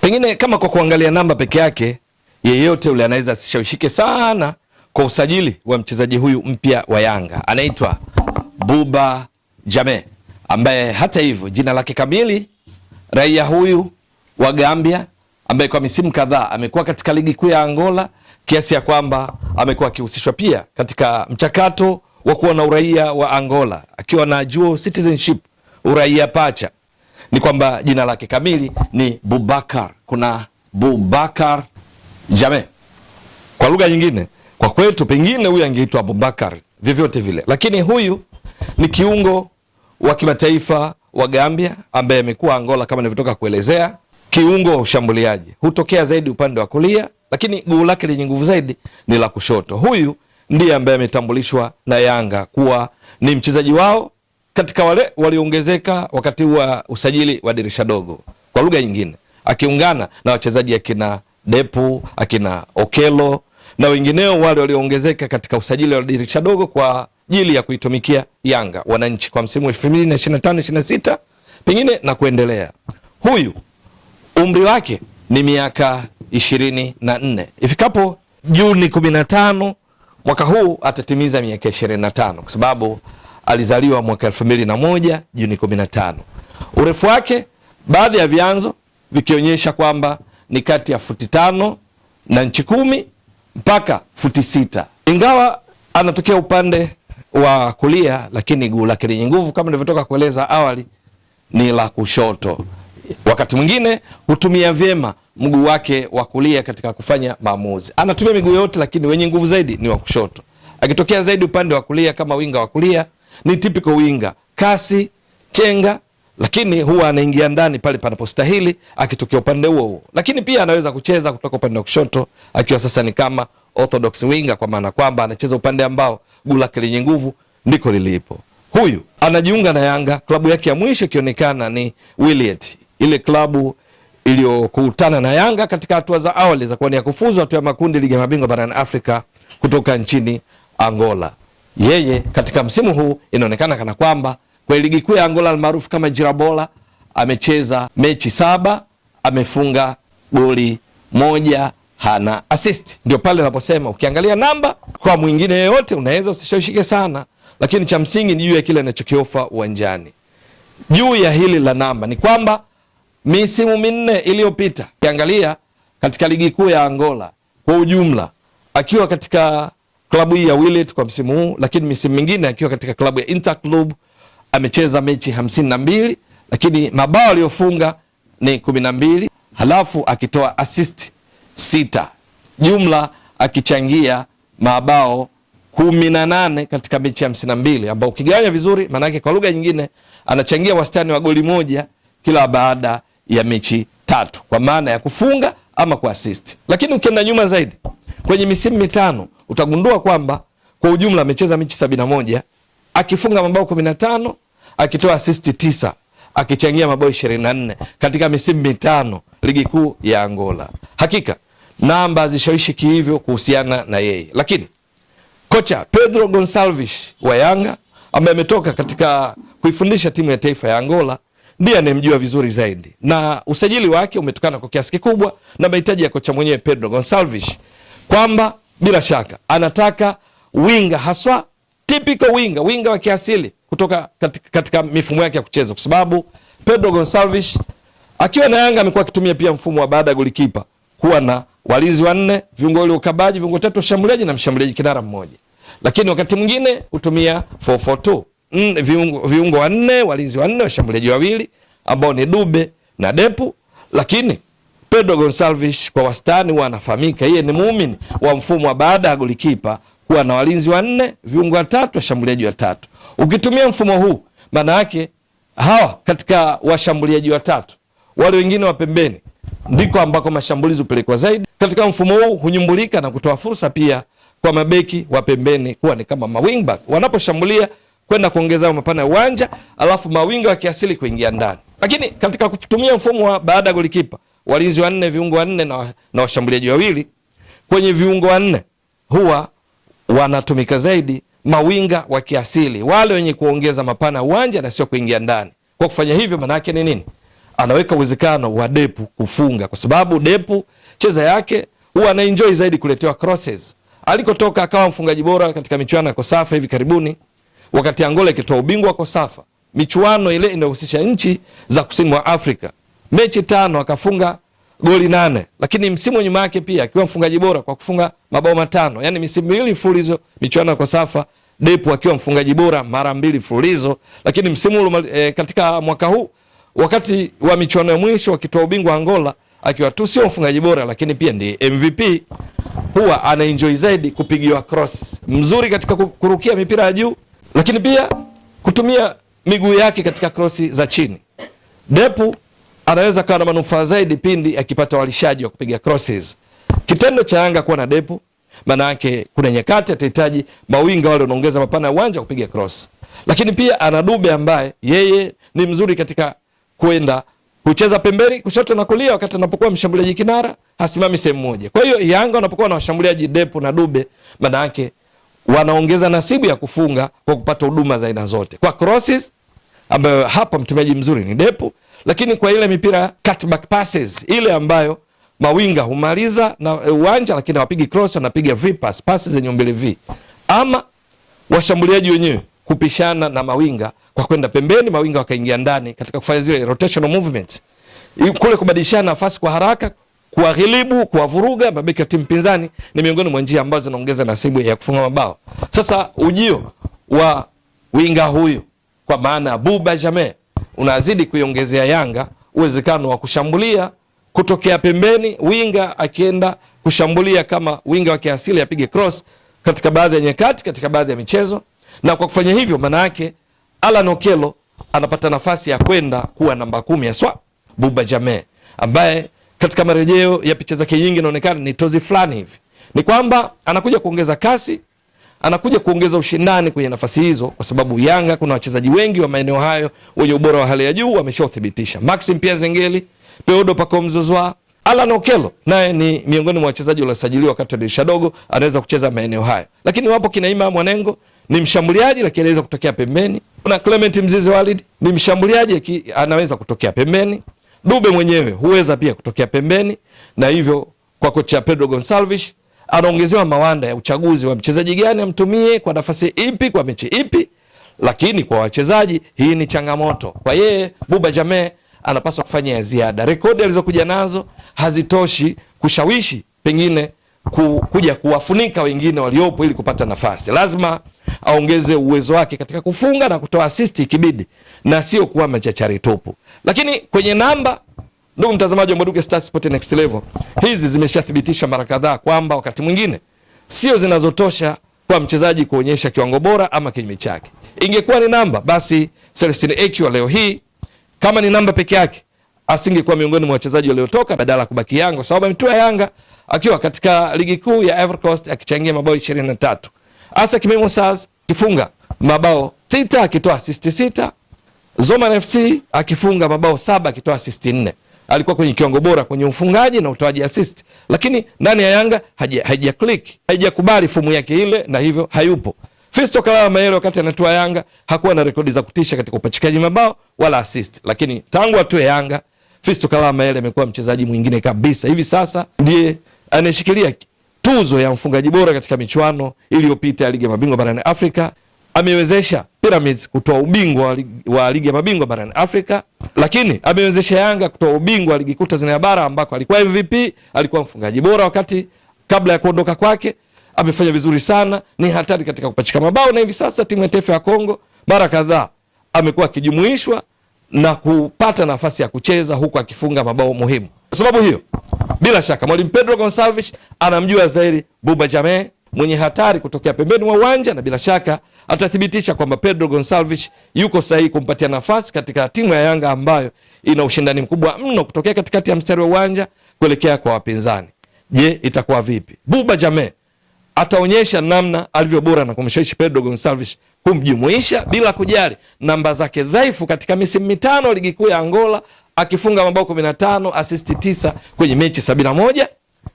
Pengine kama kwa kuangalia namba peke yake, yeyote ule anaweza asishawishike sana kwa usajili wa mchezaji huyu mpya wa Yanga, anaitwa Buba Jammeh, ambaye hata hivyo jina lake kamili, raia huyu wa Gambia ambaye kwa misimu kadhaa amekuwa katika ligi kuu ya Angola, kiasi ya kwamba amekuwa akihusishwa pia katika mchakato wa kuwa na uraia wa Angola akiwa na dual citizenship, uraia pacha. Ni kwamba jina lake kamili ni Boubacar. Kuna Boubacar Jammeh. Kwa lugha nyingine, kwa kwetu pengine huyu angeitwa Boubacar vyovyote vile, lakini huyu ni kiungo wa kimataifa wa Gambia ambaye amekuwa Angola kama nilivyotoka kuelezea. Kiungo wa ushambuliaji, hutokea zaidi upande wa kulia, lakini guu lake lenye nguvu zaidi ni la kushoto. Huyu ndiye ambaye ametambulishwa na Yanga kuwa ni mchezaji wao katika wale waliongezeka wakati wa usajili wa dirisha dogo. Kwa lugha nyingine, akiungana na wachezaji akina Depu, akina Okelo na wengineo wale walioongezeka katika usajili wa dirisha dogo kwa ajili ya kuitumikia Yanga wananchi kwa msimu 2025-26 pengine na kuendelea. Huyu umri wake ni miaka 24. Ifikapo Juni 15 mwaka huu atatimiza miaka 25 kwa sababu alizaliwa mwaka 2001 Juni 15. Urefu wake baadhi ya vyanzo vikionyesha kwamba ni kati ya futi 5 na inchi 10 mpaka futi 6. Ingawa anatokea upande wa kulia, lakini guu lake lenye nguvu kama nilivyotoka kueleza awali ni la kushoto. Wakati mwingine hutumia vyema mguu wake wa kulia katika kufanya maamuzi. Anatumia miguu yote, lakini wenye nguvu zaidi ni wa kushoto. Akitokea zaidi upande wa kulia kama winga wa kulia, ni typical winga, kasi, chenga, lakini huwa anaingia ndani pale panapostahili akitokea upande huo. Lakini pia anaweza kucheza kutoka upande wa kushoto akiwa sasa ni kama orthodox winga, kwa maana kwamba anacheza upande ambao guu lake lenye nguvu ndiko lilipo. Huyu anajiunga na Yanga, klabu yake ya mwisho ikionekana ni Wydad, ile klabu iliyokutana na Yanga katika hatua za awali za kuwania kufuzu hatua ya makundi ligi ya mabingwa barani Afrika kutoka nchini Angola. Yeye katika msimu huu inaonekana kana kwamba kwa ligi kuu ya Angola almaarufu kama Jirabola amecheza mechi 7, amefunga goli 1, hana assist. Ndio pale unaposema ukiangalia namba kwa mwingine yeyote unaweza usishawishike sana, lakini cha msingi ni juu ya kile anachokiofa uwanjani. Juu ya hili la namba ni kwamba misimu 4 iliyopita ukiangalia katika ligi kuu ya Angola kwa ujumla, akiwa katika klabu hii ya Wydad kwa msimu huu, lakini misimu mingine akiwa katika klabu ya Interclub amecheza mechi 52, lakini mabao aliyofunga ni 12, halafu akitoa assist 6, jumla akichangia mabao 18 katika mechi 52, ambao ukigawanya vizuri maana yake kwa lugha nyingine anachangia wastani wa goli 1 kila baada ya mechi 3 kwa maana ya kufunga ama kuassist. Lakini ukienda nyuma zaidi kwenye misimu 5 utagundua kwamba kwa ujumla amecheza mechi 71, akifunga mabao 15, akitoa assist 9, akichangia mabao 24 katika misimu 5 ligi kuu ya Angola. Hakika namba zishawishi hivyo kuhusiana na yeye. Lakini kocha Pedro Gonçalves wa Yanga ambaye ametoka katika kuifundisha timu ya taifa ya Angola ndiye anemjua vizuri zaidi, na usajili wake umetokana kwa kiasi kikubwa na mahitaji ya kocha mwenyewe Pedro Gonçalves, kwamba bila shaka anataka winga, haswa typical winga wa kiasili kutoka katika mifumo yake ya kucheza, kwa sababu Pedro Gonçalves akiwa na Yanga amekuwa akitumia pia mfumo wa baada ya golikipa kuwa na walinzi 4, viungo wale ukabaji, viungo 3 washambuliaji na mshambuliaji kinara mmoja. Lakini wakati mwingine hutumia 4-4-2, viungo 4, walinzi 4, washambuliaji 2 ambao ni Dube na Depu. Lakini Pedro Gonçalves kwa wastani wanafahamika yeye ni muumini wa mfumo wa baada ya golikipa kuwa na walinzi 4, viungo 3, washambuliaji 3. Ukitumia mfumo huu maana yake hawa katika washambuliaji 3, wale wengine wa pembeni ndiko ambako mashambulizi upelekwa zaidi. Katika mfumo huu hunyumbulika na kutoa fursa pia kwa mabeki wa pembeni kuwa ni kama mawingback wanaposhambulia kwenda kuongeza mapana ya uwanja, alafu mawinga wa kiasili kuingia ndani. Lakini katika kutumia mfumo wa baada ya golikipa, walinzi 4, viungo 4 na washambuliaji 2, kwenye viungo 4 huwa wanatumika zaidi mawinga wa kiasili, wale wenye kuongeza mapana ya uwanja na sio kuingia ndani. Kwa kufanya hivyo maana yake ni nini? anaweka uwezekano wa Depu kufunga, kwa sababu Depu cheza yake huwa anaenjoy zaidi kuletewa crosses. Alikotoka akawa mfungaji bora katika michuano ya Kosafa hivi karibuni, wakati Angola ikitoa ubingwa wa Kosafa, michuano ile inahusisha nchi za kusini mwa Afrika. Mechi 5 akafunga goli 8, lakini msimu nyuma yake pia akiwa mfungaji bora kwa kufunga mabao 5. Yani misimu miwili mfululizo michuano ya Kosafa Depu akiwa mfungaji bora mara 2 mfululizo, lakini msimu katika mwaka huu wakati wa michuano ya mwisho akitoa ubingwa Angola akiwa tu sio mfungaji bora lakini pia ndiye MVP, huwa anaenjoy zaidi kupigiwa cross. Mzuri katika kurukia mipira ya juu, lakini pia kutumia miguu yake katika crossi za chini. Depu anaweza kuwa na manufaa zaidi pindi akipata walishaji wa kupiga crosses. Kitendo cha Yanga kuwa na Depu maana yake kuna nyakati atahitaji mawinga wale wanaongeza mapana ya uwanja kupiga cross. Lakini pia ana Dube ambaye yeye ni mzuri katika kwenda kucheza pembeni kushoto na kulia wakati anapokuwa mshambuliaji kinara hasimami sehemu moja. Kwa hiyo Yanga wanapokuwa na washambuliaji Depu na Dube maana yake wanaongeza nasibu ya kufunga kwa kupata huduma za aina zote. Kwa crosses ambayo hapa mtumiaji mzuri ni Depu, lakini kwa ile mipira cutback passes ile ambayo mawinga humaliza na uwanja lakini hawapigi cross, wanapiga V-pass, passes zenye umbile V. Ama washambuliaji wenyewe kupishana na mawinga kwa kwenda pembeni, mawinga wakaingia ndani katika kufanya zile rotational movements. Kule kubadilishana nafasi kwa haraka, kuwaghilibu, kuwavuruga mabeki ya timu pinzani ni miongoni mwa njia ambazo zinaongeza nasibu ya kufunga mabao. Sasa ujio wa winga huyu kwa maana Buba Jammeh unazidi kuiongezea Yanga uwezekano wa kushambulia kutokea pembeni, winga akienda kushambulia kama winga wa kiasili apige cross katika baadhi ya nyakati, katika baadhi ya michezo. Na kwa kufanya hivyo maana yake Alan Okello anapata nafasi ya kwenda kuwa namba 10 ya swa Buba Jammeh, ambaye katika marejeo ya picha zake nyingi inaonekana ni tozi fulani hivi. Ni kwamba anakuja kuongeza kasi, anakuja kuongeza ushindani kwenye nafasi hizo, kwa sababu Yanga kuna wachezaji wengi wa maeneo hayo wenye ubora wa hali ya juu wameshauthibitisha. Maxim Pia Zengeli, Peodo Pako Mzozwa, Alan Okello naye ni miongoni mwa wachezaji waliosajiliwa wakati wa dirisha dogo, anaweza kucheza maeneo hayo. Lakini wapo kina Ima Mwanengo, ni mshambuliaji lakini anaweza kutokea pembeni. Kuna Clement Mzize Walid, ni mshambuliaji anaweza kutokea pembeni. Dube mwenyewe huweza pia kutokea pembeni, na hivyo kwa kocha Pedro Gonçalves anaongezewa mawanda ya uchaguzi wa mchezaji gani amtumie kwa nafasi ipi kwa mechi ipi. Lakini kwa wachezaji hii ni changamoto. Kwa yeye Buba Jammeh anapaswa kufanya ya ziada. Rekodi alizokuja nazo hazitoshi kushawishi pengine kuja kuwafunika wengine waliopo ili kupata nafasi. Lazima aongeze uwezo wake katika kufunga na kutoa assist ikibidi, na sio kuwa machachari tupu. Lakini kwenye namba, ndugu mtazamaji wa Mbwaduke Stats Sport Next Level, hizi zimeshathibitishwa mara kadhaa kwamba wakati mwingine sio zinazotosha kwa mchezaji kuonyesha kiwango bora ama kinyume chake. Ingekuwa ni namba, basi Celestine Ekwa leo hii kama ni namba peke yake asingekuwa miongoni mwa wachezaji waliotoka, badala kubaki Yanga, kwa sababu ametua Yanga akiwa katika ligi kuu ya Ivory Coast akichangia mabao 23. Asa Kimemo Stars kifunga mabao 6 akitoa assist 6. Zoman FC akifunga mabao 7 akitoa assist 4. Alikuwa kwenye kiwango bora kwenye ufungaji na utoaji assist, lakini ndani ya Yanga haija click, haijakubali fomu yake ile, na hivyo hayupo. Fisto Kalala Mayele wakati anatua Yanga hakuwa na rekodi za kutisha katika upachikaji mabao wala assist, lakini tangu atue Yanga Fisto Kalala Mayele amekuwa mchezaji mwingine kabisa. Hivi sasa ndiye anashikilia tuzo ya mfungaji bora katika michuano iliyopita ya Ligi ya Mabingwa barani Afrika. Amewezesha Pyramids kutoa ubingwa wa Ligi ya Mabingwa barani Afrika, lakini amewezesha Yanga kutoa ubingwa wa Ligi Kuu Tanzania Bara ambako alikuwa MVP, alikuwa mfungaji bora wakati kabla ya kuondoka kwake. Amefanya vizuri sana, ni hatari katika kupachika mabao, na hivi sasa timu ya taifa ya Kongo mara kadhaa amekuwa akijumuishwa na kupata nafasi ya kucheza huku akifunga mabao muhimu. Kwa sababu hiyo, bila shaka mwalimu Pedro Gonçalves anamjua zaidi Buba Jammeh, mwenye hatari kutokea pembeni mwa uwanja, na bila shaka atathibitisha kwamba Pedro Gonçalves yuko sahihi kumpatia nafasi katika timu ya Yanga ambayo ina ushindani mkubwa mno kutokea katikati ya mstari wa uwanja kuelekea kwa wapinzani. Je, itakuwa vipi? Buba Jammeh ataonyesha namna alivyo bora na kumshawishi Pedro Gonçalves kumjumuisha bila kujali namba zake dhaifu katika misimu 5 ligi kuu ya Angola, akifunga mabao 15, assist 9 kwenye mechi 71.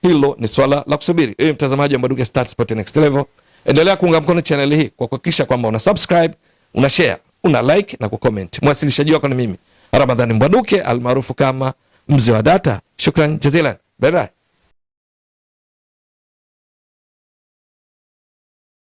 Hilo ni swala la kusubiri. Wewe mtazamaji wa Mbwaduke Stats Sport Next Level, endelea kuunga mkono channel hii kwa kuhakikisha kwamba una subscribe, una share, una like na kucomment. Mwasilishaji wako ni mimi Ramadhani Mbwaduke almaarufu kama Mzee wa Data. Shukran jazilan, bye bye.